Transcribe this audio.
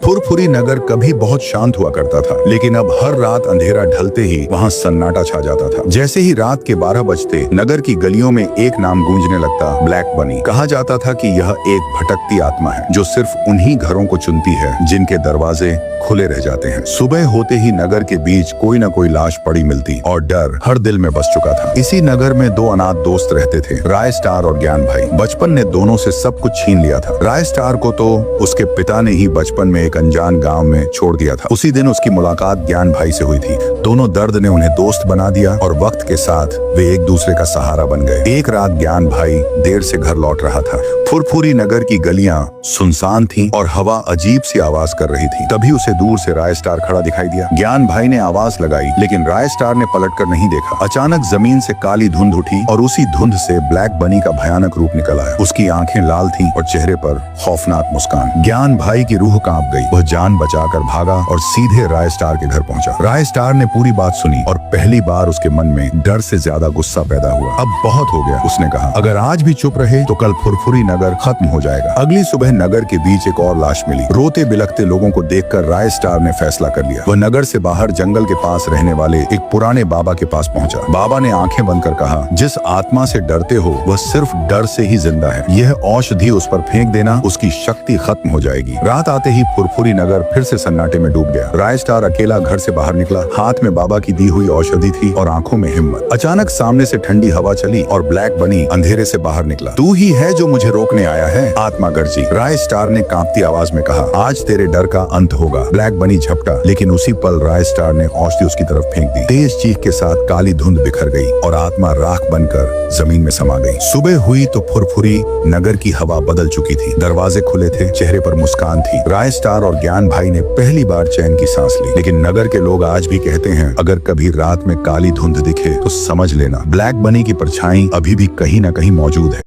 फुरफुरी नगर कभी बहुत शांत हुआ करता था, लेकिन अब हर रात अंधेरा ढलते ही वहाँ सन्नाटा छा जाता था। जैसे ही रात के 12 बजते नगर की गलियों में एक नाम गूंजने लगता, ब्लैक बनी। कहा जाता था कि यह एक भटकती आत्मा है जो सिर्फ उन्हीं घरों को चुनती है जिनके दरवाजे खुले रह जाते हैं। सुबह होते ही नगर के बीच कोई न कोई लाश पड़ी मिलती और डर हर दिल में बस चुका था। इसी नगर में दो अनाथ दोस्त रहते थे, राय स्टार और ज्ञान भाई। बचपन ने दोनों से सब कुछ छीन लिया था। राय स्टार को तो उसके पिता ने ही बचपन में एक अनजान गांव में छोड़ दिया था। उसी दिन उसकी मुलाकात ज्ञान भाई से हुई थी। दोनों दर्द ने उन्हें दोस्त बना दिया और वक्त के साथ वे एक दूसरे का सहारा बन गए। एक रात ज्ञान भाई देर से घर लौट रहा था। फुरफुरी नगर की गलियां सुनसान थीं और हवा अजीब सी आवाज कर रही थी। तभी उसे दूर से राय स्टार खड़ा दिखाई दिया। ज्ञान भाई ने आवाज लगाई, लेकिन राय स्टार ने पलटकर नहीं देखा। अचानक जमीन से काली धुंध उठी और उसी धुंध से ब्लैक बनी का भयानक रूप निकल आया। उसकी आंखें लाल थीं और चेहरे पर खौफनाक मुस्कान। ज्ञान भाई की रूह कांप गई। वह जान बचाकर भागा और सीधे राय स्टार के घर पहुंचा। राय स्टार ने पूरी बात सुनी और पहली बार उसके मन में डर से ज्यादा गुस्सा पैदा हुआ। अब बहुत हो गया, उसने कहा। अगर आज भी चुप रहे तो कल फुरफुरी नगर खत्म हो जाएगा। अगली सुबह नगर के बीच एक और लाश मिली। रोते बिलखते लोगों को देखकर राय स्टार ने फैसला कर लिया। वह नगर से बाहर जंगल के पास रहने वाले एक पुराने बाबा के पास पहुंचा। बाबा ने आंखें बंद कर कहा, जिस आत्मा से डरते हो वह सिर्फ डर से ही जिंदा है। यह औषधि उस पर फेंक देना, उसकी शक्ति खत्म हो जाएगी। रात आते ही फुरफुरी नगर फिर से सन्नाटे में डूब गया। राय स्टार अकेला घर से बाहर निकला। हाथ में बाबा की दी हुई औषधि थी और आंखों में हिम्मत। अचानक सामने से ठंडी हवा चली और ब्लैक बनी अंधेरे से बाहर निकला। तू ही है जो मुझे रोकने आया है, आत्मा गर्जी। राय स्टार ने कांपती आवाज में कहा, आज तेरे डर का अंत होगा। ब्लैक बनी झपटा, लेकिन उसी पल राय स्टार ने औषधि उसकी तरफ फेंक दी। तेज चीख के साथ काली धुंध बिखर गई और आत्मा राख बनकर जमीन में समा गई। सुबह हुई तो फुरफुरी नगर की हवा बदल चुकी थी। दरवाजे खुले थे, चेहरे पर मुस्कान थी। राय स्टार और ज्ञान भाई ने पहली बार चैन की सांस ली। लेकिन नगर के लोग आज भी कहते हैं, अगर कभी रात में काली धुंध दिखे तो समझ लेना ब्लैक बनी की परछाई अभी भी कहीं न कहीं मौजूद है।